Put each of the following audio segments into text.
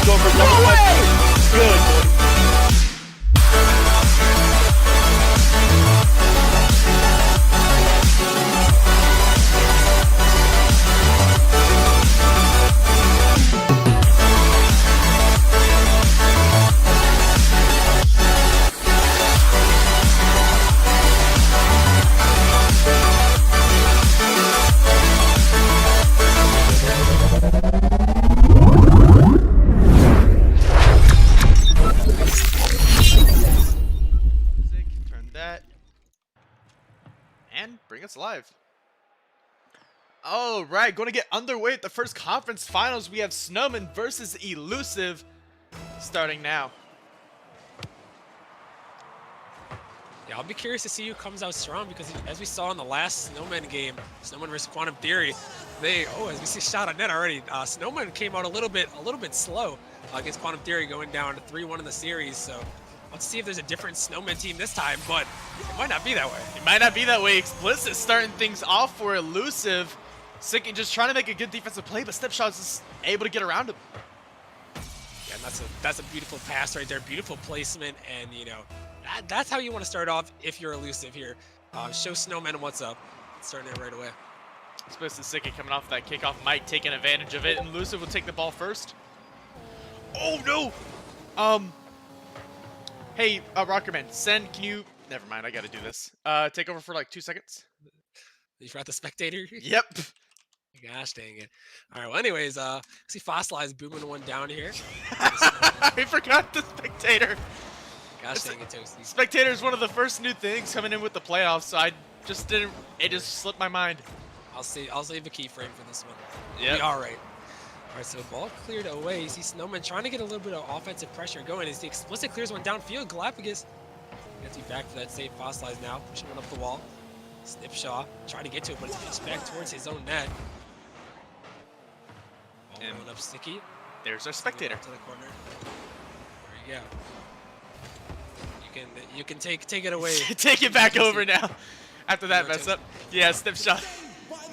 going for double touch. Good. Bring us live. All right, going to get underway at the first conference finals. We have Snowmen versus Elusive starting now. Yeah, I'll be curious to see who comes out strong because as we saw in the last Snowmen game, Snowmen versus Quantum Theory, as we see shot on net already, Snowmen came out a little bit slow against Quantum Theory, going down to 3-1 in the series. So let's see if there's a different Snowmen team this time, but it might not be that way. It might not be that way. Explicit starting things off for Elusive. Sicky just trying to make a good defensive play, but Snipshot's is able to get around him. Yeah, and that's a beautiful pass right there, beautiful placement, and you know, that's how you want to start off if you're Elusive here. Show Snowmen what's up. Starting it right away. Explicit Sicky coming off that kickoff, Mike taking advantage of it, and Elusive will take the ball first. Oh no! Hey, Rockerman, Sen, can you... Never mind, I gotta do this. Take over for like 2 seconds. You forgot the spectator? Yep. Gosh dang it. Alright, well anyways, see Fossilized booming one down here. I forgot the spectator. Gosh dang it, Toasty. Spectator is one of the first new things coming in with the playoffs, so I just didn't... It just slipped my mind. I'll save a keyframe for this one. Yeah. Alright. Alright, so ball cleared away. You see Snowmen trying to get a little bit of offensive pressure going as the Explicit clears one downfield. Galapagos gets you back for that save. Fossilized now, pushing one up the wall. Snipshaw trying to get to it, but it's pitched back towards his own net. Ball going up sticky. There's our spectator. To the corner. There you go. You can take it away. Take it back over now. After that mess up. Yeah, Snipshot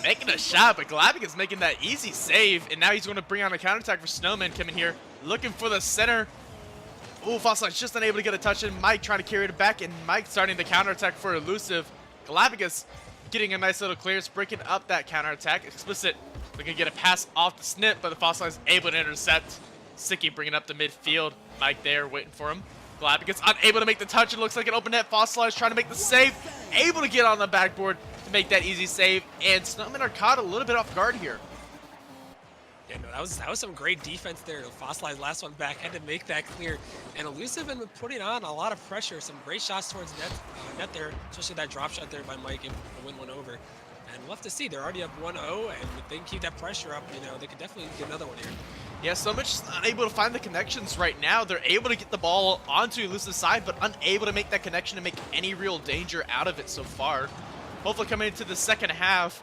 making a shot, but Galapagos making that easy save, and now he's going to bring on a counterattack for Snowmen coming here, looking for the center. Ooh, Fossilized just unable to get a touch in. Mike trying to carry it back, and Mike starting the counterattack for Elusive. Galapagos getting a nice little clearance, breaking up that counterattack. Explicit looking to get a pass off the snip, but the Fossilized able to intercept. Sicky bringing up the midfield. Mike there waiting for him. Galapagos unable to make the touch. It looks like an open net. Fossilized trying to make the save. Able to get on the backboard to make that easy save. And Snowmen are caught a little bit off guard here. Yeah, no, that was some great defense there. Fossilized last one back, had to make that clear. And Elusive been putting on a lot of pressure. Some great shots towards net there, especially that drop shot there by Mike and win one over. And we'll have to see. They're already up 1-0, and if they can keep that pressure up, you know, they could definitely get another one here. Yeah, Snowmen just unable to find the connections right now. They're able to get the ball onto Elusive's side, but unable to make that connection and make any real danger out of it so far. Hopefully coming into the second half,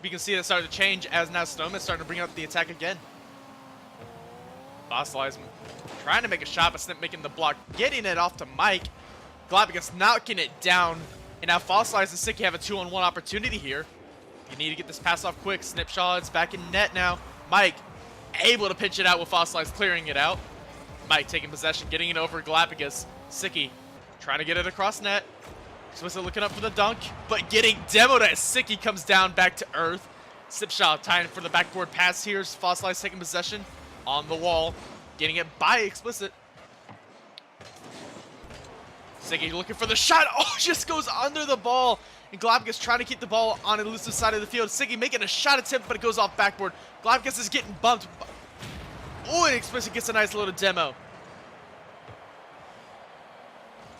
we can see that starting to change as now Snowmen starting to bring up the attack again. Fossilized trying to make a shot, but Snip making the block, getting it off to Mike. Galapagos knocking it down, and now Fossilized and Sicky have a 2-on-1 opportunity here. You need to get this pass off quick. Snipshaw is back in net now. Mike able to pitch it out with Fossilized clearing it out. Mike taking possession, getting it over Galapagos. Sicky trying to get it across net. Explicit looking up for the dunk, but getting demoed as Sicky comes down back to earth. Snipshaw tying for the backboard pass here. Fossilized taking possession on the wall, getting it by Explicit. Sicky looking for the shot. Oh, just goes under the ball. And Galapagos trying to keep the ball on the Elusive side of the field. Sicky making a shot attempt, but it goes off backboard. Galapagos is getting bumped. Oh, and Explicit gets a nice little demo.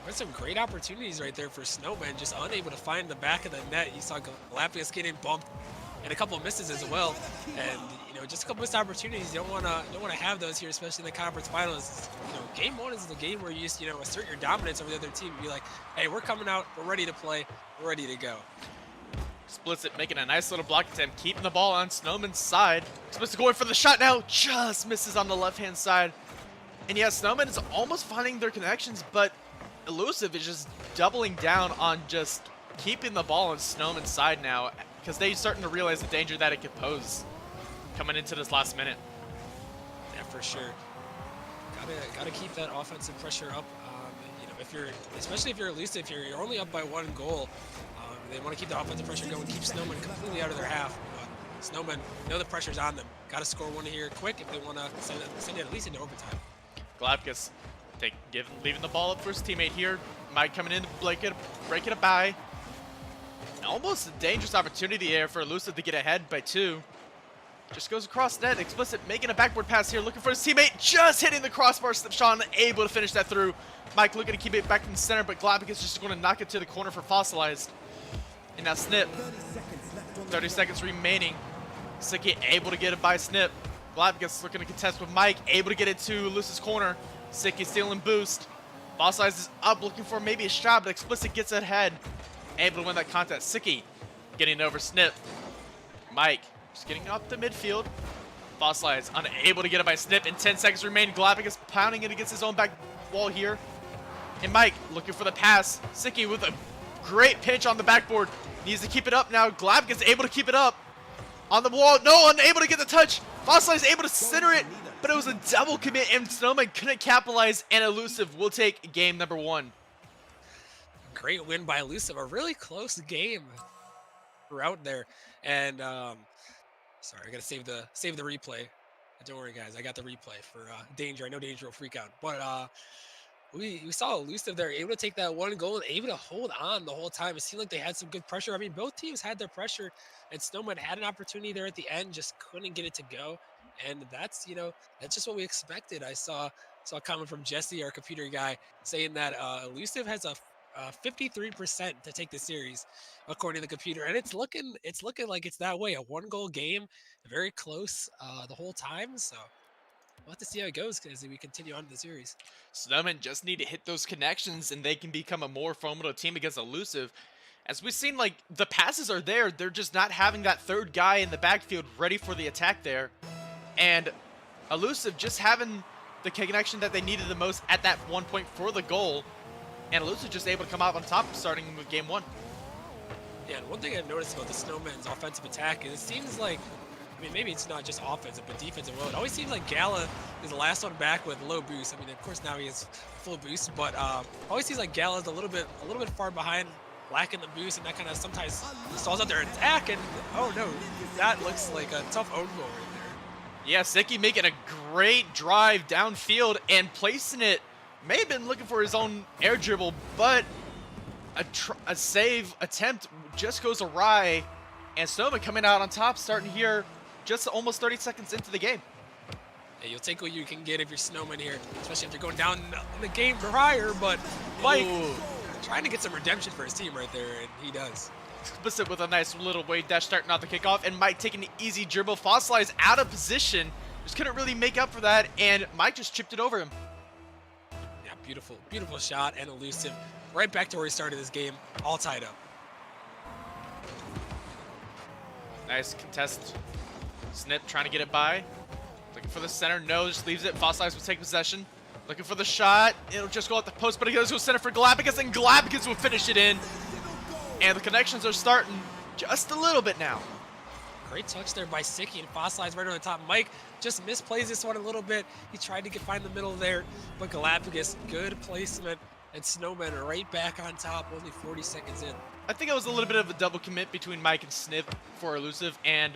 There's some great opportunities right there for Snowmen, just unable to find the back of the net. You saw Galapagos getting bumped and a couple of misses as well. And you know, just a couple missed opportunities. You don't want to have those here, especially in the conference finals. You know, game one is the game where you just assert your dominance over the other team. Be like, hey, we're coming out, we're ready to play, we're ready to go. Explicit making a nice little block attempt, keeping the ball on Snowman's side. Explicit going for the shot now, just misses on the left-hand side. And yeah, Snowman is almost finding their connections, but Elusive is just doubling down on just keeping the ball on Snowman's side now, because they're starting to realize the danger that it could pose coming into this last minute. Yeah, for sure. Gotta keep that offensive pressure up. You know, especially if you're Elusive, if you're only up by 1 goal, they want to keep the offensive pressure going, keep Snowmen completely out of their half. But Snowmen know the pressure's on them. Got to score one here quick if they want to send it at least into overtime. Galapagos leaving the ball up for his teammate here. Mike coming in to break it a bye. Almost a dangerous opportunity there for Elusive to get ahead by 2. Just goes across net. Explicit making a backboard pass here, looking for his teammate. Just hitting the crossbar. Slipshot able to finish that through. Mike looking to keep it back in the center, but Galapagos just going to knock it to the corner for Fossilized. And now Snip. 30 seconds remaining. Siki able to get it by Snip. Galapagos looking to contest with Mike. Able to get it to Elusive's corner. Siki stealing boost. Fossilized is up looking for maybe a shot, but Explicit gets ahead. Able to win that contest. Siki getting over Snip. Mike just getting up the midfield. Fossilized unable to get it by Snip. In 10 seconds remain. Galapagos pounding it against his own back wall here. And Mike looking for the pass. Siki with a great pinch on the backboard. Needs to keep it up now. Galapagos able to keep it up. On the wall. No, unable to get the touch. Fossilized able to center it. But it was a double commit and Snowmen couldn't capitalize. And Elusive will take game number 1. Great win by Elusive. A really close game throughout there. And sorry, I gotta save the replay. Don't worry, guys. I got the replay for Danger. I know Danger will freak out, but we saw Elusive there able to take that 1 goal and able to hold on the whole time. It seemed like they had some good pressure. I mean, both teams had their pressure, and Snowmen had an opportunity there at the end, just couldn't get it to go. And that's just what we expected. I saw a comment from Jesse, our computer guy, saying that Elusive has a 53% to take the series, according to the computer, and it's looking like it's that way. A 1-goal game, very close the whole time. So we'll have to see how it goes as we continue on to the series. Snowmen just need to hit those connections, and they can become a more formidable team against Elusive. As we've seen, like, the passes are there. They're just not having that third guy in the backfield ready for the attack there. And Elusive just having the connection that they needed the most at that 1 point for the goal. And Elusive just able to come out on top starting with game 1. Yeah, and one thing I've noticed about the Snowmen's offensive attack is it seems like, I mean, maybe it's not just offensive, but defensive. Well, it always seems like Gala is the last one back with low boost. I mean, of course, now he has full boost, but always seems like Gala is a little bit far behind, lacking the boost, and that kind of sometimes stalls out their attack. And oh no, that looks like a tough own goal right there. Yeah, Siki making a great drive downfield and placing it. May have been looking for his own air dribble, but a save attempt just goes awry. And Snowmen coming out on top, starting here just almost 30 seconds into the game. Yeah, you'll take what you can get if you're Snowmen here, especially if you're going down in the game prior. But Mike trying to get some redemption for his team right there, and he does. Explicit with a nice little wave dash starting out the kickoff, and Mike taking the easy dribble. Fossilized out of position. Just couldn't really make up for that, and Mike just chipped it over him. Yeah, beautiful shot, and Elusive right back to where he started this game, all tied up. Nice contest. Snip trying to get it by. Looking for the center. No, just leaves it. Fossilized will take possession. Looking for the shot. It'll just go out the post, but it goes to center for Galapagos, and Galapagos will finish it in. And the connections are starting just a little bit now. Great touch there by Siki, and Fossilized right on the top. Mike just misplays this one a little bit. He tried to find the middle there, but Galapagos, good placement, and Snowmen are right back on top, only 40 seconds in. I think it was a little bit of a double commit between Mike and Snip for Elusive, and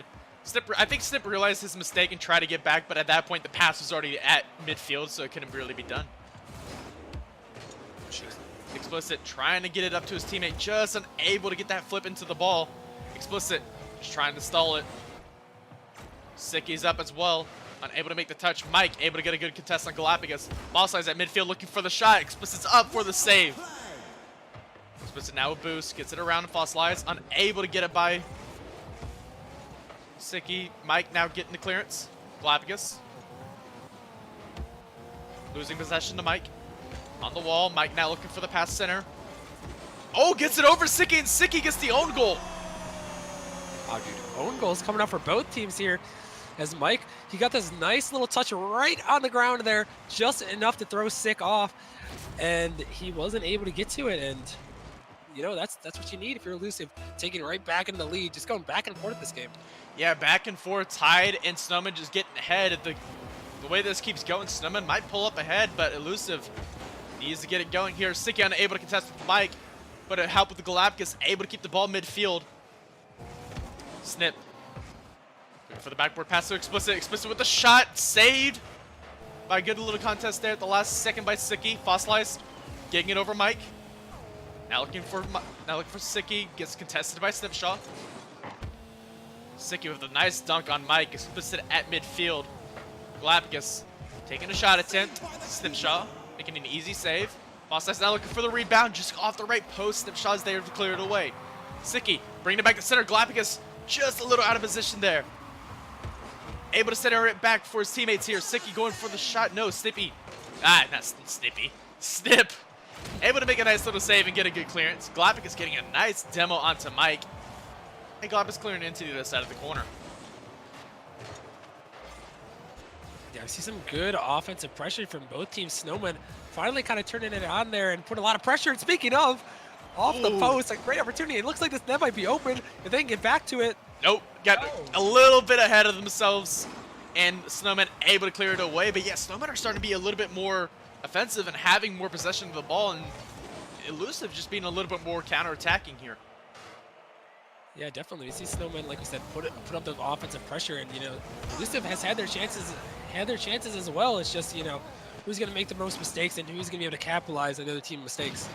I think Snip realized his mistake and tried to get back, but at that point the pass was already at midfield, so it couldn't really be done. Explicit trying to get it up to his teammate, just unable to get that flip into the ball. Explicit just trying to stall it. Siki's up as well, unable to make the touch. Mike able to get a good contest on Galapagos. Fossilized at midfield looking for the shot. Explicit's up for the save. Explicit now a boost, gets it around Fossilized, unable to get it by Siki. Mike now getting the clearance. Galapagos losing possession to Mike. On the wall, Mike now looking for the pass center. Oh, gets it over Siki, and Siki gets the own goal. Oh, dude, own goals coming up for both teams here. As Mike, he got this nice little touch right on the ground there, just enough to throw Sik off, and he wasn't able to get to it. And you know, that's what you need if you're Elusive, taking it right back into the lead, just going back and forth this game. Yeah, back and forth, tied, and Snowmen just getting ahead at the The way this keeps going, Snowmen might pull up ahead, but Elusive needs to get it going here. Sicky unable to contest with Mike, but it helped with the Galapagos, able to keep the ball midfield. Snip. Looking for the backboard pass to Explicit. Explicit with the shot, saved by a good little contest there at the last second by Sicky. Fossilized, getting it over Mike. Now looking for Sicky, gets contested by Snipshaw. Sicky with a nice dunk on Mike, Explicit at midfield. Galapagos taking a shot attempt. Snipshaw making an easy save. Fossilized now looking for the rebound, just off the right post. Snipshaw's there to clear it away. Sicky bringing it back to center. Galapagos just a little out of position there. Able to center it back for his teammates here. Sicky going for the shot. No, Snippy. Not Snippy. Snip. Able to make a nice little save and get a good clearance. Galapagos getting a nice demo onto Mike. And Galapagos clearing into the other side of the corner. Yeah, I see some good offensive pressure from both teams. Snowmen finally kind of turning it on there and put a lot of pressure. And speaking of, off the post, a great opportunity. It looks like this net might be open. If they can get back to it. Nope, got a little bit ahead of themselves, and Snowmen able to clear it away. But yeah, Snowmen are starting to be a little bit more offensive and having more possession of the ball, and Elusive just being a little bit more counter-attacking here. Yeah, definitely. We see Snowmen, like we said, put up the offensive pressure, and Elusive has had their chances as well. It's just who's going to make the most mistakes and who's going to be able to capitalize on the other team mistakes.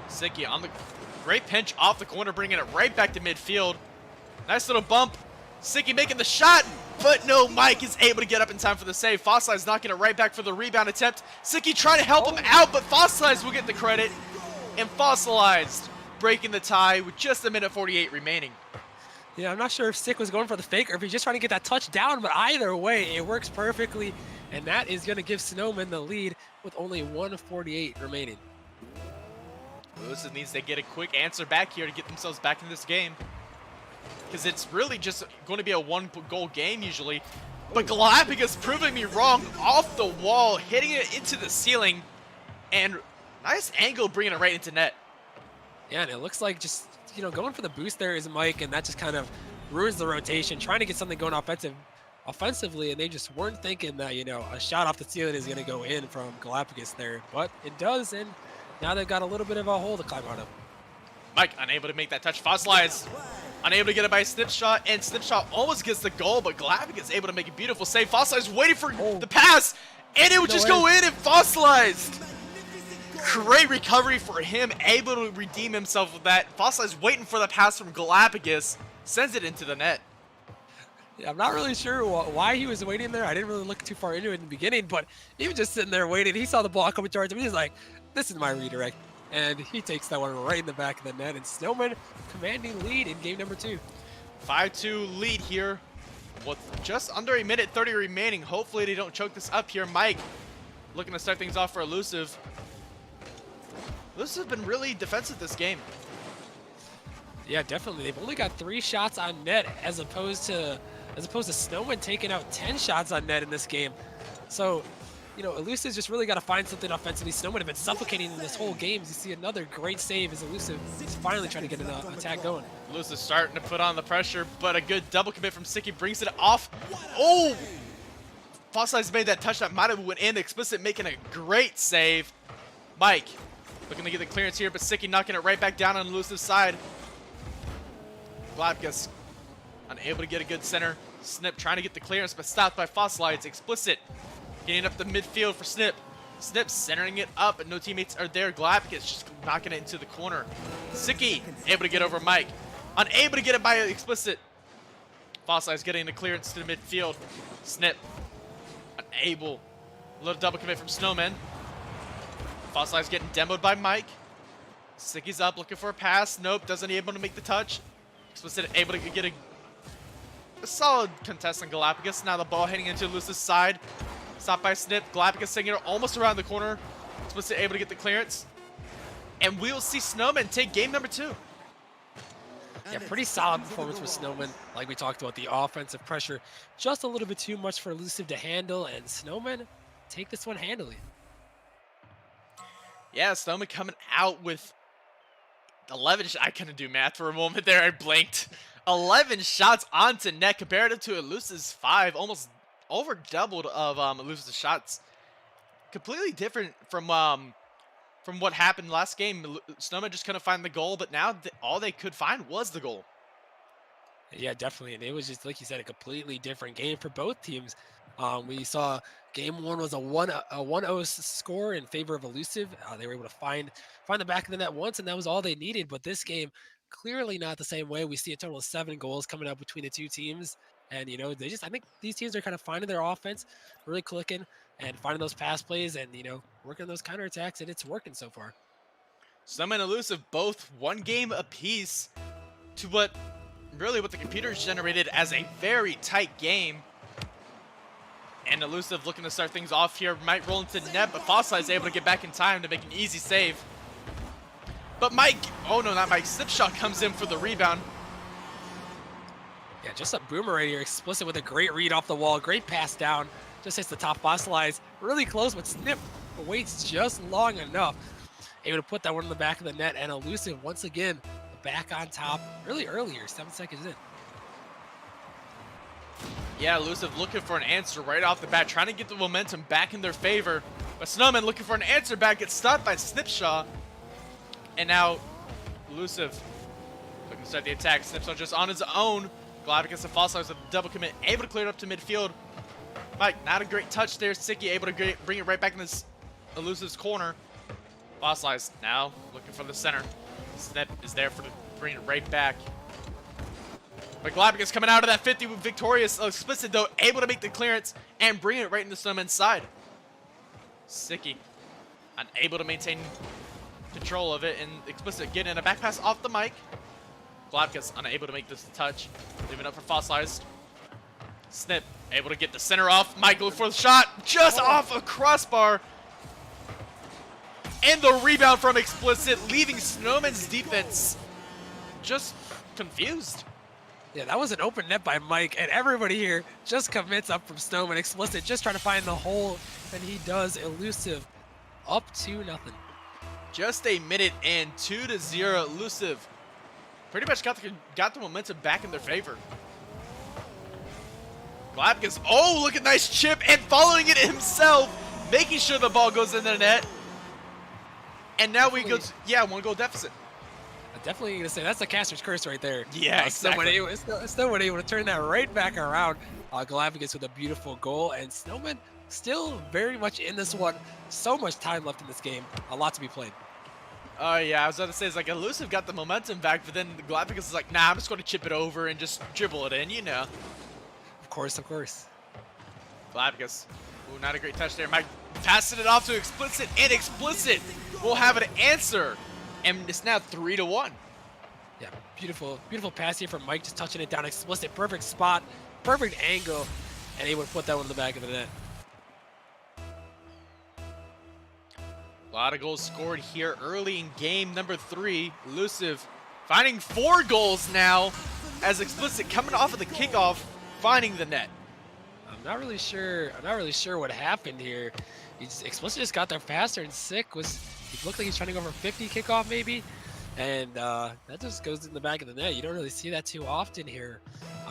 Sicky on the great pinch off the corner, bringing it right back to midfield. Nice little bump. Sicky making the shot, but no, Mike is able to get up in time for the save. Fossilized knocking it right back for the rebound attempt. Sicky trying to help him out, but Fossilized will get the credit. And Fossilized breaking the tie with just 1:48 remaining. Yeah, I'm not sure if Sick was going for the fake or if he's just trying to get that touch down, but either way, it works perfectly. And that is going to give Snowmen the lead with only 1:48 remaining. Elusive needs to get a quick answer back here to get themselves back in this game, because it's really just going to be a one-goal game usually. But Galapagos proving me wrong, off the wall, hitting it into the ceiling, and nice angle bringing it right into net. Yeah, and it looks like just, going for the boost there is Mike, and that just kind of ruins the rotation, trying to get something going offensively, and they just weren't thinking that, a shot off the ceiling is going to go in from Galapagos there. But it does, and now they've got a little bit of a hole to climb out of. Mike unable to make that touch. Fossilized unable to get it by Snipshot, and Snipshot almost gets the goal, but Galapagos able to make a beautiful save. Fossilized waiting for the pass, and it would just go in, and Fossilized. Great recovery for him, able to redeem himself with that. Fossilized waiting for the pass from Galapagos, sends it into the net. Yeah, I'm not really sure why he was waiting there. I didn't really look too far into it in the beginning, but he was just sitting there waiting. He saw the ball coming towards him. He's like, this is my redirect. And he takes that one right in the back of the net. And Snowmen commanding lead in game number 2. 5-2 lead here with just under 1:30 remaining. Hopefully they don't choke this up here. Mike looking to start things off for Elusive. Elusive have been really defensive this game. Yeah, definitely. They've only got 3 shots on net as opposed to Snowmen taking out 10 shots on net in this game. So, Elusive's just really got to find something offensively. Snowmen have been suffocating in this whole game. You see another great save as Elusive is finally trying to get an attack going. Elusive starting to put on the pressure, but a good double commit from Sicky brings it off. Oh! Fossilized made that touch that might have went in. Explicit making a great save. Mike looking to get the clearance here, but Sicky knocking it right back down on Elusive's side. Galapagos unable to get a good center. Snip trying to get the clearance, but stopped by Fossilized. Explicit getting up the midfield for Snip. Snip centering it up, and no teammates are there. Galapagos just knocking it into the corner. Sicky able to get over Mike. Unable to get it by Explicit. Fossilized getting the clearance to the midfield. Snip unable. A little double commit from Snowmen. Fossilized getting demoed by Mike. Sicky's up looking for a pass. Nope, doesn't able to make the touch. Explicit able to get a solid contest on Galapagos. Now the ball heading into Elusive's side. Stopped by Snip. Galapagos taking it almost around the corner. Explicit able to get the clearance. And we'll see Snowmen take game number 2. Yeah, pretty solid performance with Snowmen. Like we talked about, the offensive pressure just a little bit too much for Elusive to handle, and Snowmen take this one handily. Yeah, Snowmen coming out with 11. I couldn't do math for a moment there. I blinked. 11 shots onto net compared to Elusive's 5. Almost over doubled of Elusive's shots. Completely different from what happened last game. Snowmen just couldn't find the goal, but now all they could find was the goal. Yeah, definitely. And it was just, like you said, a completely different game for both teams. We saw game one was a 1-0 score in favor of Elusive. They were able to find the back of the net once, and that was all they needed. But this game, clearly not the same way. We see a total of 7 goals coming up between the two teams. And, you know, I think these teams are kind of finding their offense, really clicking and finding those pass plays and, you know, working those counterattacks, and it's working so far. Snowmen and Elusive both 1 game apiece to what the computers generated as a very tight game. And Elusive looking to start things off here, might roll into net, but Fossil is able to get back in time to make an easy save. But Mike, oh no, not Mike, Slipshot comes in for the rebound. Yeah, just a boomer right here, explicit with a great read off the wall, great pass down, just hits the top Fossilize, really close, but Snip waits just long enough. Able to put that one in the back of the net, and Elusive once again back on top really earlier, 7 seconds in. Yeah, Elusive looking for an answer right off the bat, trying to get the momentum back in their favor. But Snowmen looking for an answer back, gets stopped by Snipshaw. And now Elusive looking to start the attack. Snipshaw just on his own. Galacticus and Fossilize with a double commit, able to clear it up to midfield. Mike, not a great touch there. Sicky able to bring it right back in this Elusive's corner. Fossilize now looking for the center. Snip is there to bring it right back. But Galacticus coming out of that 50 with victorious. Explicit though, able to make the clearance and bring it right into Snowman's side. Sicky unable to maintain control of it, and Explicit getting a back pass off the mic. Galacticus unable to make this touch, leaving up for Fossilized. Snip able to get the center off. Michael for the shot, just off a crossbar. And the rebound from Explicit, leaving Snowman's defense just confused. Yeah, that was an open net by Mike, and everybody here just commits up from Snowman. Explicit just trying to find the hole, and he does. Elusive up 2-0. Just a minute and 2-0. Elusive pretty much got the momentum back in their favor. Galacticus, oh, look at nice chip, and following it himself, making sure the ball goes in the net. And now we go to, 1-goal deficit. I'm definitely going to say that's the caster's curse right there. Yeah, exactly. Snowman able to turn that right back around. Galacticus with a beautiful goal, and Snowman still very much in this one. So much time left in this game. A lot to be played. Oh, yeah, I was about to say, it's like Elusive got the momentum back, but then Galacticus is like, nah, I'm just going to chip it over and just dribble it in, you know. Of course, of course. Galacticus, ooh, not a great touch there. Mike passing it off to Explicit, and Explicit will have an answer. And it's now 3-1. Yeah, beautiful pass here from Mike, just touching it down. Explicit, perfect spot, perfect angle, and able to put that one in the back of the net. A lot of goals scored here early in game number 3. Elusive finding 4 goals now as Explicit coming off of the kickoff, finding the net. I'm not really sure what happened here. Explicit just got there faster, and Sick he looked like he's trying to go for 50 kickoff maybe, and that just goes in the back of the net. You don't really see that too often here,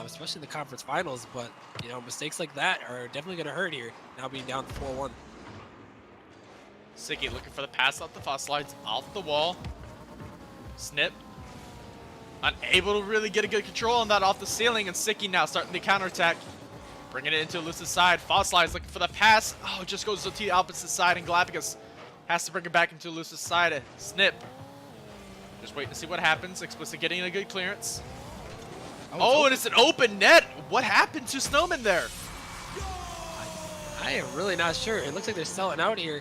especially in the conference finals, but you know, mistakes like that are definitely going to hurt here, now being down 4-1. Sicky looking for the pass off the Fossilides, off the wall. Snip unable to really get a good control on that off the ceiling, and Sicky now starting the counterattack, bringing it into Elusive's side. Fossilides looking for the pass. Oh, just goes to the opposite side, and Galacticus has to bring it back into Elusive's side. Snip just waiting to see what happens. Explicit getting a good clearance. Oh, and it's an open net. What happened to Snowmen there? I am really not sure. It looks like they're selling out here.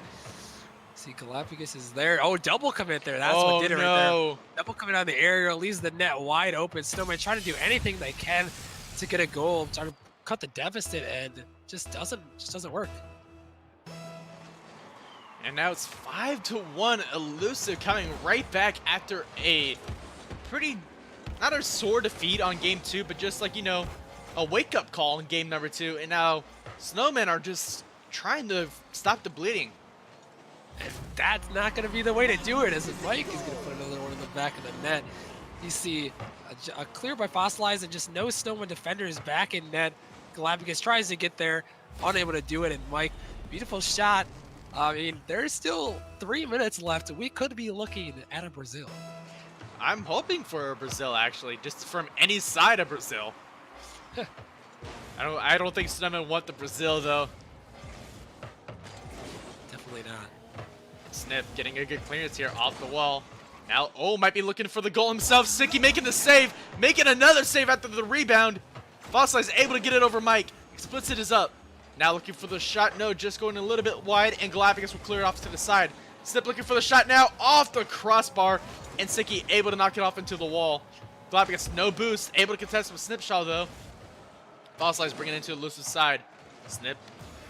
See, Galacticus is there. Oh, double commit there. That's what did it right there. Double commit on the area, leaves the net wide open. Snowman trying to do anything they can to get a goal, trying to cut the deficit, and just doesn't work. And now it's 5-1. Elusive coming right back after a pretty, not a sore defeat on game 2, but just like, you know, a wake-up call in game number 2. And now Snowmen are just trying to stop the bleeding. And that's not going to be the way to do it, as Mike is going to put another one in the back of the net. You see a clear by Fossilize, and just no Snowman defenders back in net. Galacticus tries to get there, unable to do it. And Mike, beautiful shot. I mean, there's still 3 minutes left. We could be looking at a Brazil. I'm hoping for a Brazil, actually, just from any side of Brazil. I don't think Snowmen want the Brazil, though. Definitely not. Snip getting a good clearance here off the wall. Now, might be looking for the goal himself. Sicky making the save, making another save after the rebound. Fossilized able to get it over Mike. Explicit is up. Now looking for the shot. No, just going a little bit wide, and Galapagos will clear it off to the side. Snip looking for the shot now, off the crossbar, and Sicky able to knock it off into the wall. Galapagos no boost, able to contest with Snipshaw though. Fossilized bringing it into Elusive side. Snip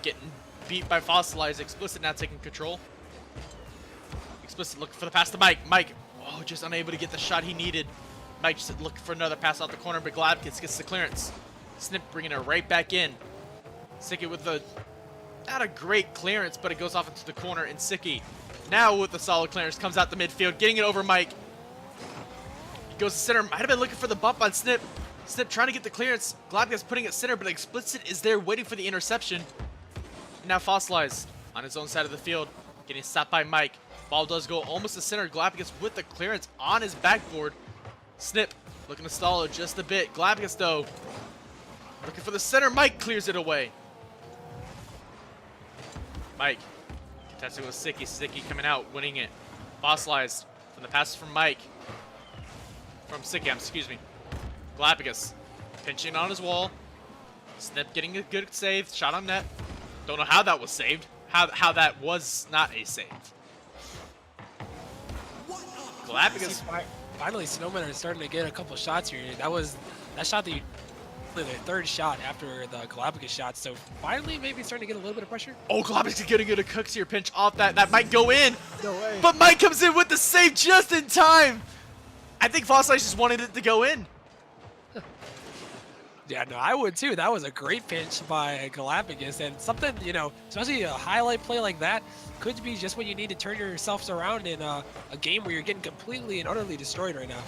getting beat by Fossilized. Explicit now taking control. Explicit looking for the pass to Mike. Mike, just unable to get the shot he needed. Mike just looking for another pass out the corner, but Galapagos gets the clearance. Snip bringing it right back in. Sicky with not a great clearance, but it goes off into the corner, and Sicky now with the solid clearance comes out the midfield, getting it over Mike. He goes to center, might have been looking for the bump on Snip. Snip trying to get the clearance. Galapagos putting it center, but Explicit is there waiting for the interception. And now Fossilized on his own side of the field, getting stopped by Mike. Ball does go almost to center. Galapagos with the clearance on his backboard. Snip looking to stall it just a bit. Galapagos though looking for the center. Mike clears it away. Mike contesting with Sicky. Sicky coming out, winning it. Fossilized from the passes from Mike. From Sicky, excuse me. Galapagos pinching on his wall. Snip getting a good save. Shot on net. Don't know how that was saved. How that was not a save. Galapagos. Finally, Snowmen are starting to get a couple shots here. That shot that their third shot after the Galapagos shot. So finally, maybe starting to get a little bit of pressure. Galapagos is getting a cooks here pinch off that. That might go in. No way. But Mike comes in with the save just in time. I think Fossilized just wanted it to go in. Yeah, no, I would too. That was a great pinch by Galapagos, and something, especially a highlight play like that could be just what you need to turn yourselves around in a game where you're getting completely and utterly destroyed right now.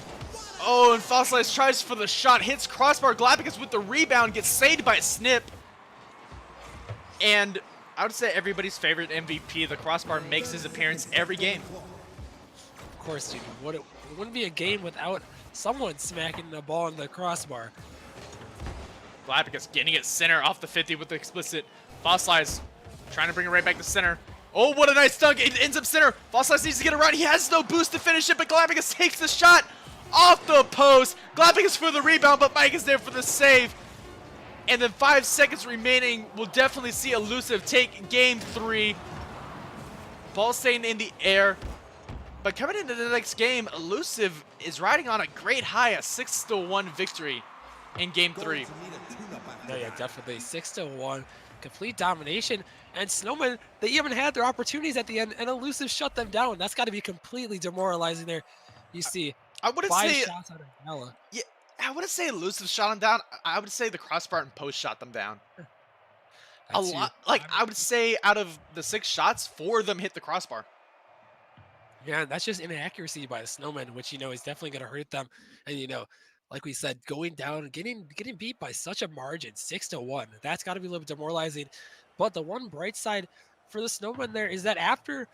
And Fossilized tries for the shot, hits crossbar. Galapagos with the rebound, gets saved by Snip. And I would say everybody's favorite MVP, the crossbar, makes his appearance every game. Of course, dude. It wouldn't be a game without someone smacking the ball in the crossbar. Galapagos getting it center off the 50 with the Explicit. Fossilized trying to bring it right back to center. What a nice dunk. It ends up center. Fossilized needs to get it right. He has no boost to finish it, but Galapagos takes the shot off the post. Galapagos for the rebound, but Mike is there for the save. And then 5 seconds remaining. We'll definitely see Elusive take game 3. Ball staying in the air. But coming into the next game, Elusive is riding on a great high, a 6-1 victory in game 3. No, yeah, definitely 6-1, complete domination. And Snowmen, they even had their opportunities at the end, and Elusive shut them down. That's got to be completely demoralizing there. You see, I wouldn't 5 say shots out of Mella. Yeah, I wouldn't say Elusive shot them down. I would say the crossbar and post shot them down. A lot. Like, I would say out of the 6 shots, 4 of them hit the crossbar. Yeah, that's just inaccuracy by the Snowmen, which, is definitely going to hurt them. And, like we said, going down, getting beat by such a margin, 6-1, that's got to be a little bit demoralizing. But the one bright side for the Snowmen there is that after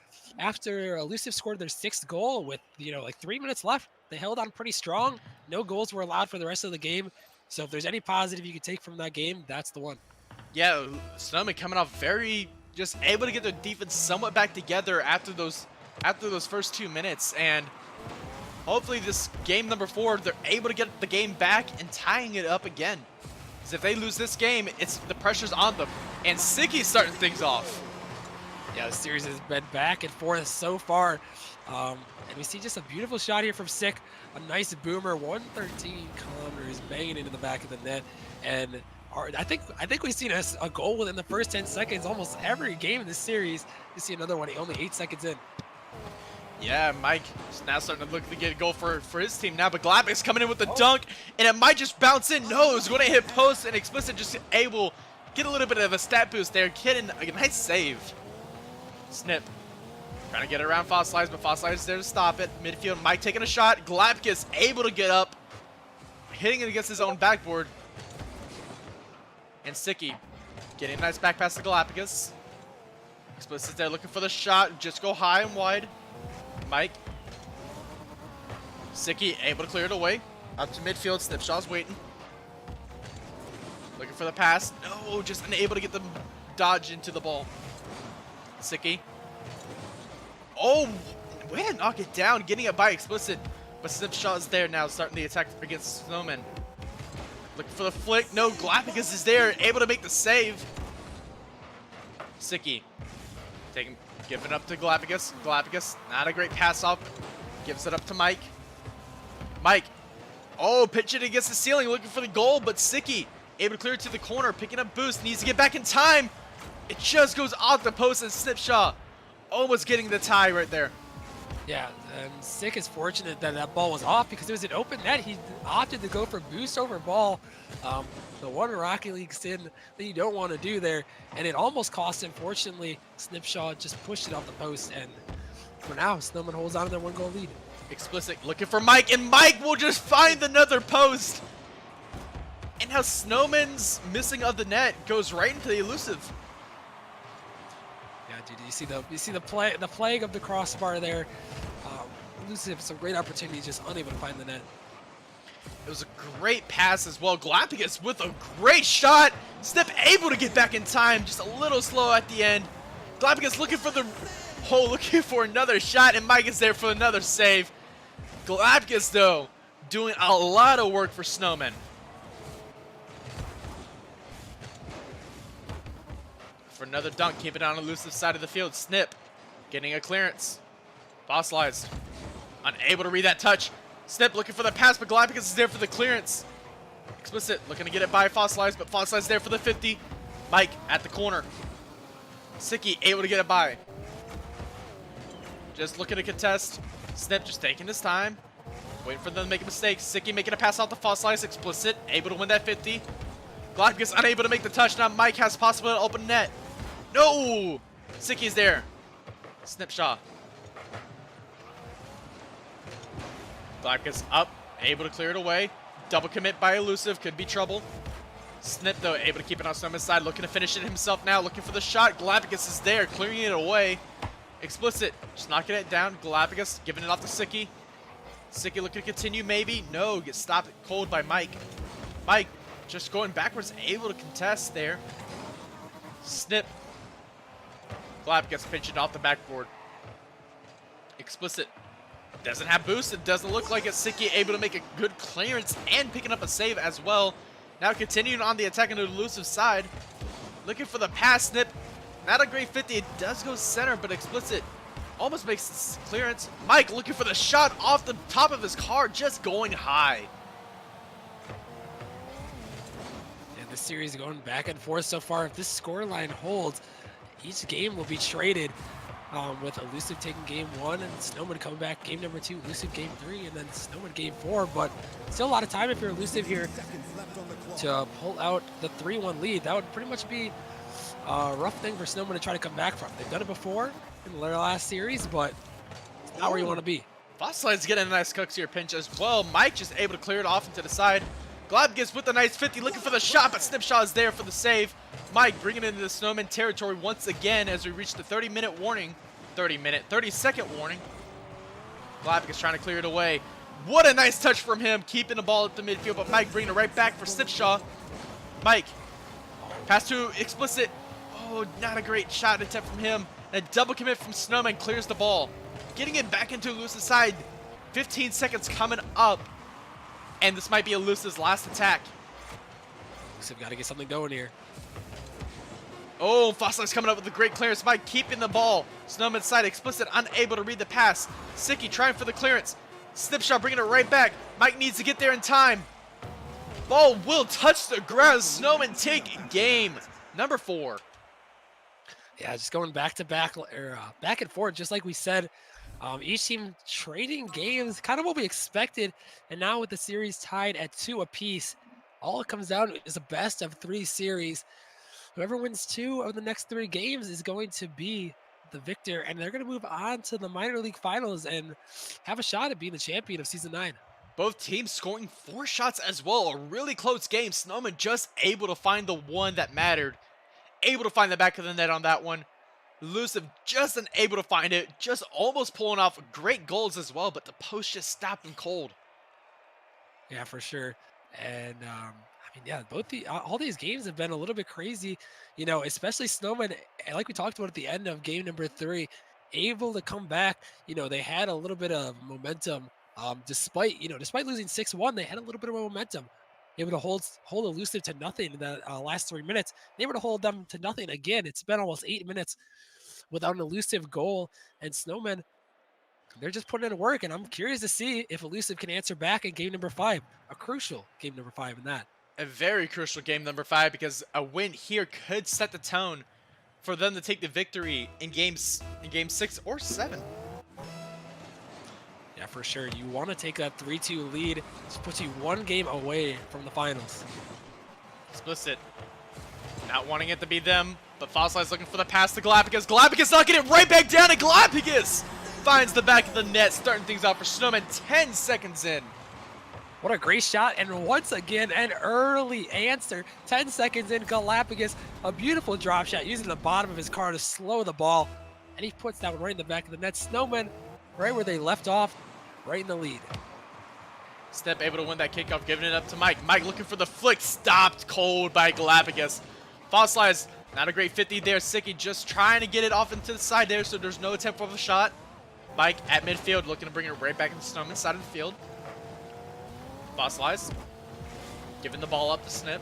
Elusive scored their 6th goal with, like 3 minutes left, they held on pretty strong. No goals were allowed for the rest of the game. So if there's any positive you could take from that game, that's the one. Yeah, Snowmen coming off very just able to get their defense somewhat back together after those first 2 minutes, and hopefully this game number 4, they're able to get the game back and tying it up again. Because if they lose this game, the pressure's on them. And Sicky's starting things off. Yeah, the series has been back and forth so far. And we see just a beautiful shot here from Sick. A nice boomer, 113 kilometers banging into the back of the net. And I think we've seen a goal within the first 10 seconds almost every game in this series. You see another one, only 8 seconds in. Yeah, Mike is now starting to look to get a goal for his team now, but Galapagos coming in with the dunk, and it might just bounce in. No, it's going to hit post, and Explicit just able get a little bit of a stat boost there, getting a nice save. Snip trying to get it around Fossilized, but Fossilized is there to stop it. Midfield, Mike taking a shot. Galapagos able to get up, hitting it against his own backboard. And Sicky Getting a nice back pass to Galapagos. Explicit there looking for the shot. Just go high and wide. Mike. Sicky able to clear it away. Up to midfield. Snipshaw's waiting. Looking for the pass. No, just unable to get the dodge into the ball. Sicky. Oh, way to knock it down. Getting it by Explicit. But Snipshaw is there now, starting the attack against Snowmen. Looking for the flick. No, Galapagos is there, able to make the save. Sicky. Giving it up to Galapagos. Galapagos, not a great pass off. Gives it up to Mike. Mike. Oh, pitch it against the ceiling, looking for the goal, but Sicky able to clear it to the corner, picking up boost, needs to get back in time. It just goes off the post, and Snipshaw almost getting the tie right there. Yeah, and Sick is fortunate that that ball was off because it was an open net. He opted to go for boost over ball. The one Rocket League sin that you don't want to do there, and it almost cost him. Fortunately, Snipshaw just pushed it off the post, and for now, Snowman holds on to their 1-goal lead. Explicit looking for Mike, and Mike will just find another post. And how Snowman's missing of the net goes right into the Elusive. Yeah, dude, you see the plague of the crossbar there. Elusive, some great opportunity, just unable to find the net. It was a great pass as well. Galapagos with a great shot. Snip able to get back in time, just a little slow at the end. Galapagos looking for the hole, looking for another shot, and Mike is there for another save. Galapagos, though, doing a lot of work for Snowmen. For another dunk, keep it on the Elusive side of the field. Snip getting a clearance. Fossilized. Unable to read that touch. Snip looking for the pass, but Galapagos is there for the clearance. Explicit looking to get it by Fossilized, but Fossilized there for the 50. Mike at the corner. Sicky able to get it by. Just looking to contest. Snip just taking his time. Waiting for them to make a mistake. Sicky making a pass out to Fossilized. Explicit able to win that 50. Galapagos unable to make the touch. Now Mike has possibility to open net. No! Sicky's there. Snipshaw. Galapagos up, able to clear it away. Double commit by Elusive, could be trouble. Snip, though, able to keep it on Snowman's side, looking to finish it himself now, looking for the shot. Galapagos is there, clearing it away. Explicit, just knocking it down. Galapagos giving it off to Sicky. Sicky looking to continue, maybe. No, gets stopped cold by Mike. Mike just going backwards, able to contest there. Snip. Galapagos pinching off the backboard. Explicit. Doesn't have boost. It doesn't look like it. Sicky able to make a good clearance and picking up a save as well. Now continuing on the attack on the Elusive side. Looking for the pass. Snip. Not a great 50. It does go center, but Explicit almost makes this clearance. Mike looking for the shot off the top of his car, just going high. And this series is going back and forth so far. If this scoreline holds, each game will be traded. With Elusive taking game 1 and Snowman coming back game number 2, Elusive game 3, and then Snowman game 4. But still a lot of time if you're Elusive here to pull out the 3-1 lead. That would pretty much be a rough thing for Snowman to try to come back from. They've done it before in their last series, but it's not where you want to be. Fossilide's getting a nice Cook's here pinch as well. Mike just able to clear it off into the side. Galapagos with a nice 50, looking for the shot, but Snipshaw is there for the save. Mike bringing it into the Snowman territory once again as we reach the 30-minute warning. 30-second warning. Galapagos trying to clear it away. What a nice touch from him, keeping the ball at the midfield, but Mike bringing it right back for Snipshaw. Mike, pass to Explicit. Oh, not a great shot attempt from him. And a double commit from Snowman clears the ball. Getting it back into Elusive's side. 15 seconds coming up. And this might be Elusive's last attack. Elusive got to get something going here. Oh, Fossilide's coming up with a great clearance. Mike keeping the ball. Snowman's side, Explicit unable to read the pass. Sicky trying for the clearance. Snipshaw bringing it right back. Mike needs to get there in time. Ball will touch the ground. Snowman take game number 4. Yeah, just going back to back, or back and forth, just like we said. Each team trading games, kind of what we expected. And now with the series tied at 2 apiece, all it comes down to is a best of 3 series. Whoever wins 2 of the next 3 games is going to be the victor, and they're going to move on to the minor league finals and have a shot at being the champion of season 9. Both teams scoring 4 shots as well. A really close game. Snowman just able to find the one that mattered. able to find the back of the net on that one. Elusive just unable to find it, just almost pulling off great goals as well, but the post just stopped him cold. Yeah, for sure. And I mean, yeah, all these games have been a little bit crazy, you know, especially Snowmen, like we talked about at the end of game number 3, able to come back. You know, they had a little bit of momentum, despite losing 6-1, they had a little bit of momentum. Able to hold Elusive to nothing in the last 3 minutes. They were to hold them to nothing again. It's been almost 8 minutes without an Elusive goal, and Snowmen, they're just putting in work, and I'm curious to see if Elusive can answer back in game number 5, a crucial game number 5 in that. A very crucial game number 5, because a win here could set the tone for them to take the victory in game 6 or 7. Yeah, for sure. You want to take that 3-2 lead. This puts you 1 game away from the finals. Explicit not wanting it to be them, but Fossilized looking for the pass to Galapagos. Galapagos knocking it right back down, and Galapagos finds the back of the net, starting things out for Snowmen 10 seconds in. What a great shot, and once again, an early answer. 10 seconds in, Galapagos, a beautiful drop shot using the bottom of his car to slow the ball, and he puts that one right in the back of the net. Snowmen, right where they left off, right in the lead. Step able to win that kickoff, giving it up to Mike. Mike looking for the flick, stopped cold by Galapagos. Fossilized, not a great 50 there. Sicky just trying to get it off into the side there, so there's no attempt for the shot. Mike at midfield, looking to bring it right back into Snowman's side of the field. Fossilized, giving the ball up to Snip.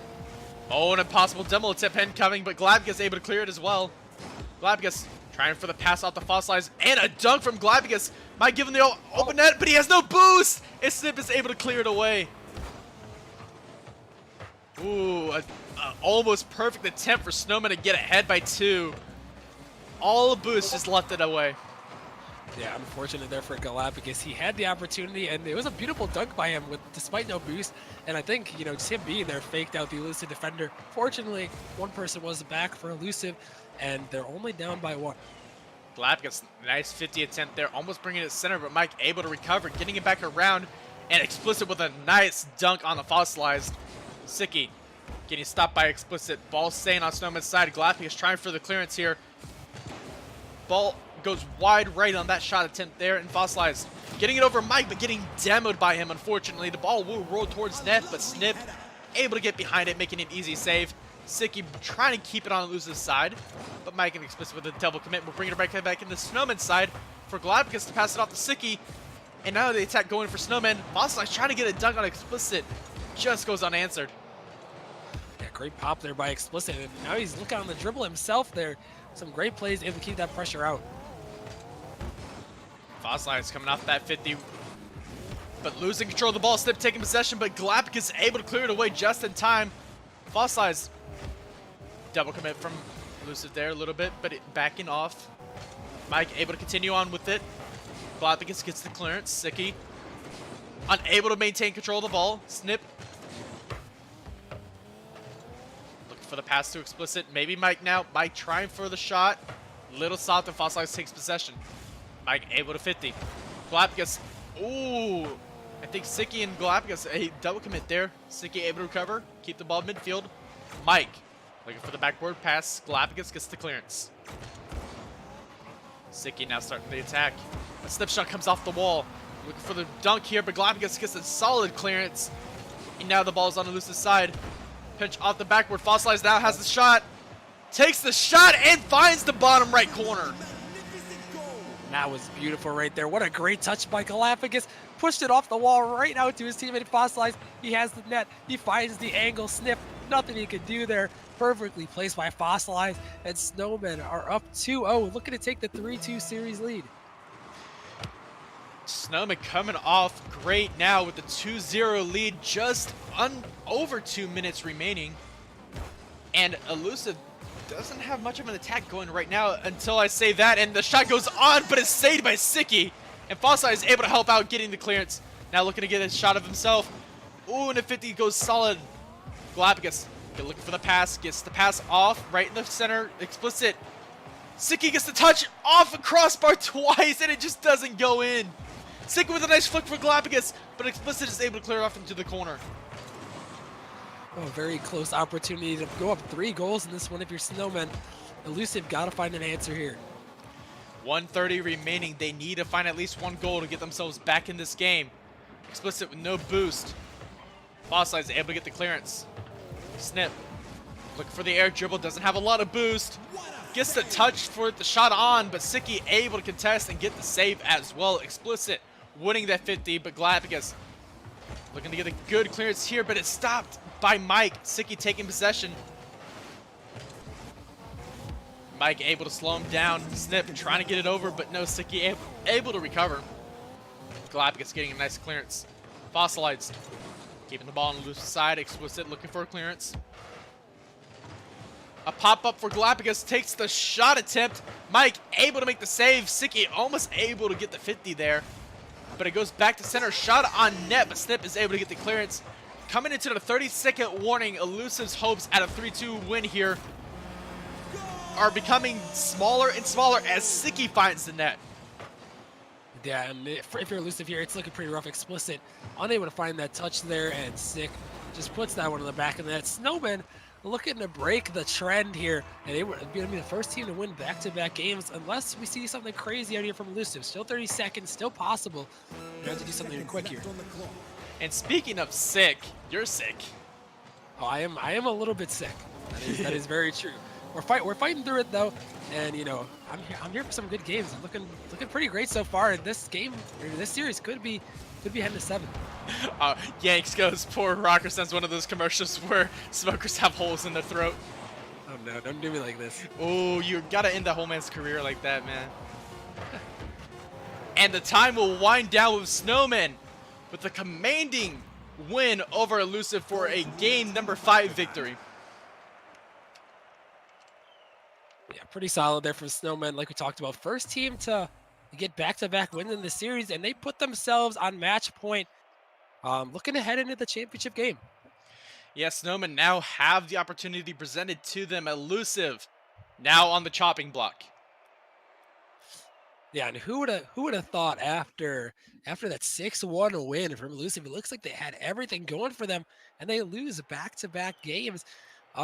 Oh, an impossible demo attempt incoming, but Galapagos able to clear it as well. Galapagos trying for the pass off the Fossilized, and a dunk from Galapagos. Mike giving the open net, but he has no boost, and Snip is able to clear it away. Ooh, a almost perfect attempt for Snowman to get ahead by 2. All the boost just left it away. Yeah, unfortunate there for Galapagos. He had the opportunity, and it was a beautiful dunk by him despite no boost. And I think, you know, just him being there faked out the Elusive defender. Fortunately, one person was back for Elusive, and they're only down by 1. Galapagos, nice 50 attempt there, almost bringing it center, but Mike able to recover, getting it back around, and Explicit with a nice dunk on the Fossilized. Sicky getting stopped by Explicit. Ball staying on Snowman's side. Galapagos trying for the clearance here. Ball goes wide right on that shot attempt there, and Fossilized getting it over Mike, but getting demoed by him, unfortunately. The ball will roll towards net, but Snip able to get behind it, making an easy save. Sicky trying to keep it on Elusive's side, but Mike and Explicit with a double commit. We'll bring it back into Snowman's side for Galapagos to pass it off to Sicky, and now the attack going for Snowman. Fossilized trying to get a dunk on Explicit, just goes unanswered. Yeah, great pop there by Explicit, and now he's looking on the dribble himself there. Some great plays, able to keep that pressure out. Fossilized coming off that 50, but losing control of the ball. Snip taking possession, but Galapagos able to clear it away just in time. Fossilized double commit from Elusive there a little bit, but it backing off. Mike able to continue on with it. Galapagos gets the clearance. Sicky unable to maintain control of the ball. Snip looking for the pass to Explicit. Maybe Mike now. Mike trying for the shot. Little soft, and Fossilized takes possession. Mike able to 50. Galapagos. Ooh. I think Sicky and Galapagos, a double commit there. Sicky able to recover. Keep the ball midfield. Mike looking for the backboard pass. Galapagos gets the clearance. Sicky now starting the attack. A slip shot comes off the wall. Looking for the dunk here, but Galapagos gets a solid clearance. And now the ball's on Elusive's side. Pinch off the backboard. Fossilized now has the shot. Takes the shot and finds the bottom right corner. That was beautiful right there. What a great touch by Galapagos. Pushed it off the wall right out to his teammate Fossilized. He has the net. He finds the angle. Snip. Nothing he could do there. Perfectly placed by Fossilized. And Snowmen are up 2-0. Looking to take the 3-2 series lead. Snowmen coming off great now with the 2-0 lead. Just over 2 minutes remaining. And Elusive doesn't have much of an attack going right now until I say that, and the shot goes on, but it's saved by Sicky. And Fossilized is able to help out getting the clearance. Now looking to get a shot of himself. Ooh, and a 50 goes solid. Galapagos looking for the pass, gets the pass off right in the center. Explicit. Sicky gets the touch off a crossbar twice, and it just doesn't go in. Sicky with a nice flick for Galapagos, but Explicit is able to clear off into the corner. Oh, very close opportunity to go up 3 goals in this one if you're Snowmen. Elusive got to find an answer here. 1:30 remaining. They need to find at least 1 goal to get themselves back in this game. Explicit with no boost. Fossilized is able to get the clearance. Snip. Looking for the air dribble. Doesn't have a lot of boost. Gets the touch for the shot on, but Sicky able to contest and get the save as well. Explicit winning that 50, but Galapagos looking to get a good clearance here, but it's stopped by Mike. Sicky taking possession. Mike able to slow him down. Snip trying to get it over, but no, Sicky able to recover. Galapagos getting a nice clearance. Fossilized keeping the ball on the loose side. Explicit looking for a clearance. A pop-up for Galapagos takes the shot attempt. Mike able to make the save. Sicky almost able to get the 50 there, but it goes back to center. Shot on net, but Snip is able to get the clearance. Coming into the 30-second warning, Elusive's hopes at a 3-2 win here are becoming smaller and smaller as Sicky finds the net. Yeah, and if you're Elusive here, it's looking pretty rough. Explicit unable to find that touch there, and Sick just puts that one in the back of the net. Snowmen looking to break the trend here, and they would be the first team to win back-to-back games unless we see something crazy out here from Elusive. Still 30 seconds, still possible. You have to do something quick here. And speaking of sick, you're sick. Oh, I am a little bit sick. That is very true. We're fighting through it though, and you know I'm here for some good games. I'm looking pretty great so far. And this game, or this series, could be heading to 7. Yanks goes. Poor Rocker sends one of those commercials where smokers have holes in their throat. Oh no, don't do me like this. Oh, you gotta end that whole man's career like that, man. And the time will wind down with Snowmen with a commanding win over Elusive for a game number 5 victory. Yeah, pretty solid there for Snowmen. Like we talked about, first team to get back-to-back wins in the series, and they put themselves on match point, looking to head into the championship game. Yeah, Snowmen now have the opportunity presented to them. Elusive now on the chopping block. Yeah, and who would have thought after that 6-1 win from Elusive, it looks like they had everything going for them, and they lose back-to-back games.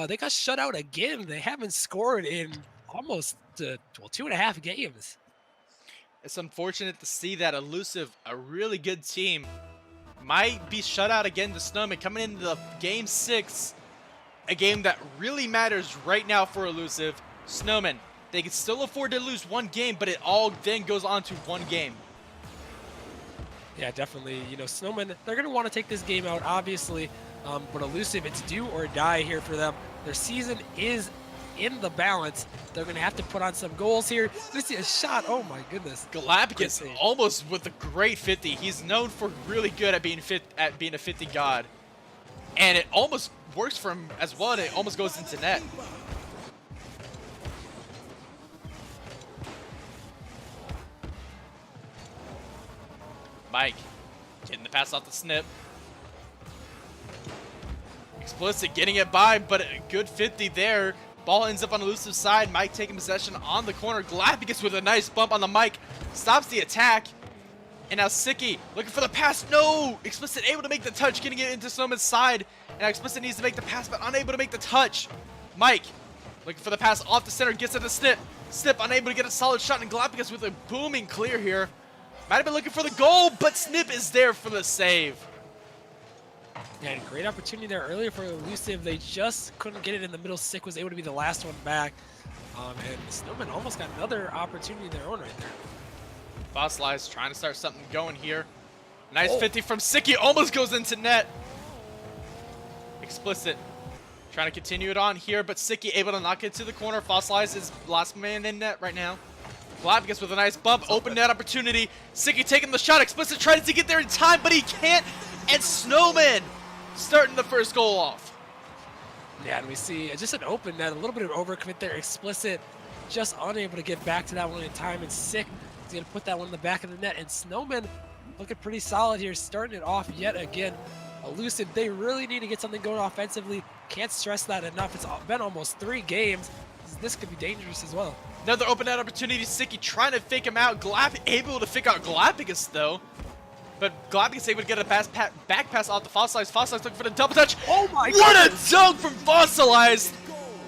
They got shut out again. They haven't scored in almost 2.5 games. It's unfortunate to see that Elusive, a really good team, might be shut out again to Snowmen coming into the game 6, a game that really matters right now for Elusive. Snowmen, they can still afford to lose 1 game, but it all then goes on to 1 game. Yeah, definitely. You know, Snowmen, they're going to want to take this game out, obviously. But Elusive, it's do or die here for them. Their season is in the balance. They're going to have to put on some goals here. Let's see a shot. Oh, my goodness. Galapagos almost with a great 50. He's known for really good at being a 50 god. And it almost works for him as well, and it almost goes into net. Mike getting the pass off the Snip. Explicit getting it by, but a good 50 there. Ball ends up on the Elusive side. Mike taking possession on the corner. Galapagos with a nice bump on the Mike. Stops the attack. And now Sicky looking for the pass. No! Explicit able to make the touch, getting it into Snowman's side. And now Explicit needs to make the pass, but unable to make the touch. Mike looking for the pass off the center. Gets it to Snip. Snip unable to get a solid shot. And Galapagos with a booming clear here. Might have been looking for the goal, but Snip is there for the save. Yeah, great opportunity there earlier for Elusive. They just couldn't get it in the middle. Sick was able to be the last one back. And Snowmen almost got another opportunity of their own right there. Fossilized trying to start something going here. Nice 50 from Sicky. Almost goes into net. Explicit trying to continue it on here, but Sicky able to knock it to the corner. Fossilized is last man in net right now. Galapagos with a nice bump. Open net opportunity. Sicky taking the shot. Explicit trying to get there in time, but he can't. And Snowmen starting the first goal off. Yeah, and we see just an open net, a little bit of overcommit there. Explicit just unable to get back to that one in time, and Sick is going to put that one in the back of the net. And Snowmen looking pretty solid here, starting it off yet again. Elusive, they really need to get something going offensively. Can't stress that enough. It's been almost 3 games. This could be dangerous as well. Another open net opportunity. Sicky trying to fake him out. Able to fake out Galapagos though. but Galacticus able to get a back pass off the Fossilized. Fossilized looking for the double touch. Oh my What goodness. a dunk from Fossilized!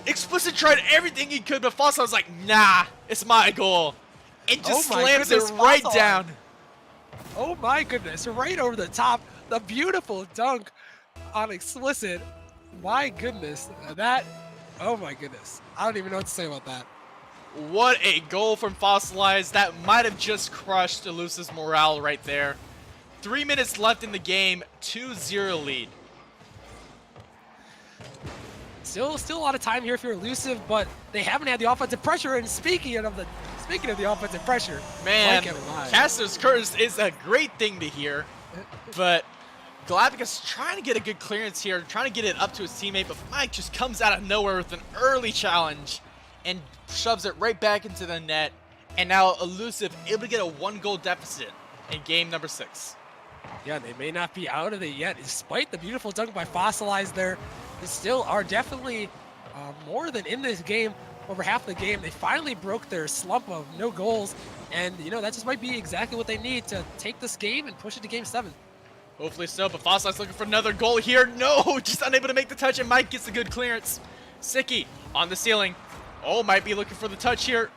Explicit tried everything he could, but Fossilized was like, nah, it's my goal. And just Oh my slams goodness, it right Fossilized. down. Oh my goodness, right over the top. The beautiful dunk on Explicit. My goodness, that, oh my goodness. I don't even know what to say about that. What a goal from Fossilized. That might have just crushed Elusive's morale right there. 3 minutes left in the game, 2-0 lead. Still a lot of time here if you're Elusive, but they haven't had the offensive pressure. And speaking of the offensive pressure, Man, Mike, Caster's Curse is a great thing to hear, but Galacticus trying to get a good clearance here, trying to get it up to his teammate, but Mike just comes out of nowhere with an early challenge and shoves it right back into the net. And now Elusive able to get a 1-goal deficit in game number 6. Yeah, they may not be out of it yet, despite the beautiful dunk by Fossilized there. They still are definitely more than in this game. Over half the game, they finally broke their slump of no goals, and you know that just might be exactly what they need to take this game and push it to game 7. Hopefully so, but Fossilized looking for another goal here. No, just unable to make the touch, and Mike gets a good clearance. Sicky on the ceiling. Oh, might be looking for the touch here.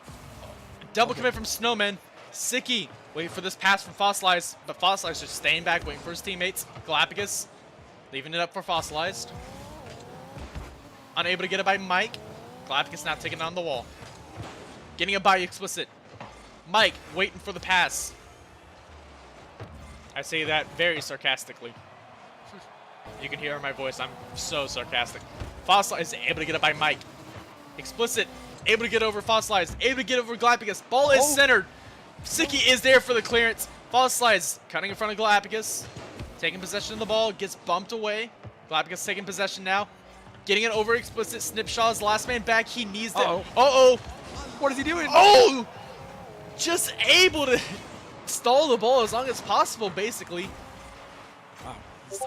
Double commit from Snowmen. Sicky waiting for this pass from Fossilized, but Fossilized just staying back, waiting for his teammates. Galacticus leaving it up for Fossilized. Unable to get it by Mike. Galacticus now taking it on the wall. Getting it by Explicit. Mike waiting for the pass. I say that very sarcastically. You can hear my voice. I'm so sarcastic. Fossilized is able to get it by Mike. Explicit able to get over Fossilized. Able to get over Galacticus. Ball is centered. Sicky is there for the clearance. Fossilized cutting in front of Galacticus. Taking possession of the ball. Gets bumped away. Galacticus taking possession now. Getting it over Explicit. Snipshaw's last man back. He needs that. Uh-oh. What is he doing? Oh! Just able to stall the ball as long as possible, basically. Wow,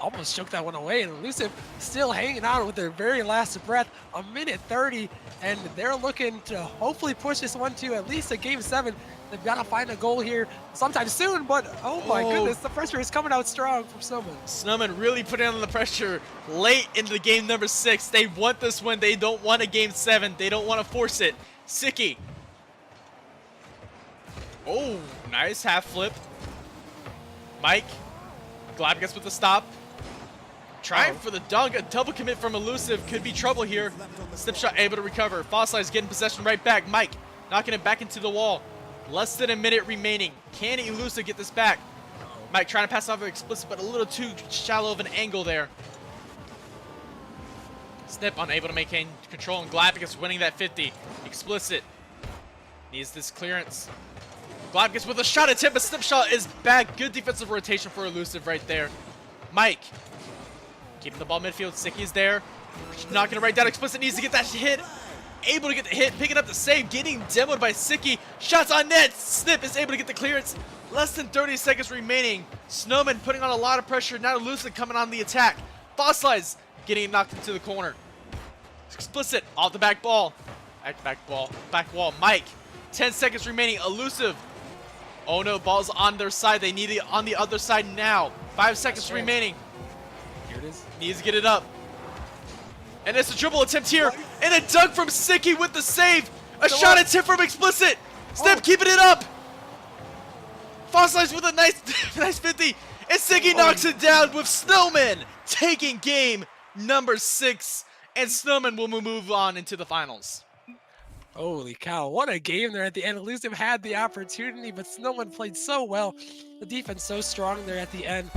almost choked that one away, and Elusive still hanging on with their very last breath. 1:30, and they're looking to hopefully push this one to at least a game 7. They've got to find a goal here sometime soon, but oh my goodness, the pressure is coming out strong from Snowmen. Snowmen really putting on the pressure late into the game number 6. They want this win. They don't want a game 7. They don't want to force it. Sicky. Oh, nice half flip. Mike. Galacticus with the stop. Trying for the dunk. A double commit from Elusive. Could be trouble here. Snipshot able to recover. Fossilized getting possession right back. Mike knocking it back into the wall. Less than a minute remaining. Can Elusive get this back? Mike trying to pass off of Explicit, but a little too shallow of an angle there. Snip unable to maintain control, and Galacticus winning that 50. Explicit needs this clearance. Galacticus with a shot attempt, but Snipshot is back. Good defensive rotation for Elusive right there. Mike keeping the ball midfield. Sicky's there. Knocking it right down. Explicit needs to get that hit. Able to get the hit, picking up the save, getting demoed by Sicky. Shots on net. Snip is able to get the clearance. Less than 30 seconds remaining. Snowman putting on a lot of pressure. Now Elusive coming on the attack. Fossilized getting knocked into the corner. Explicit off the back ball. Back wall. Mike. 10 seconds remaining. Elusive. Oh no, ball's on their side. They need it on the other side now. 5 seconds remaining. Here it is. Needs to get it up. And it's a dribble attempt here. And a dunk from Sicky with the save. A shot attempt from Explicit. Snip keeping it up. Fossilized with a nice 50. And Sicky knocks it down with Snowmen taking game number 6. And Snowmen will move on into the finals. Holy cow, what a game there at the end. Elusive had the opportunity, but Snowman played so well. The defense so strong there at the end.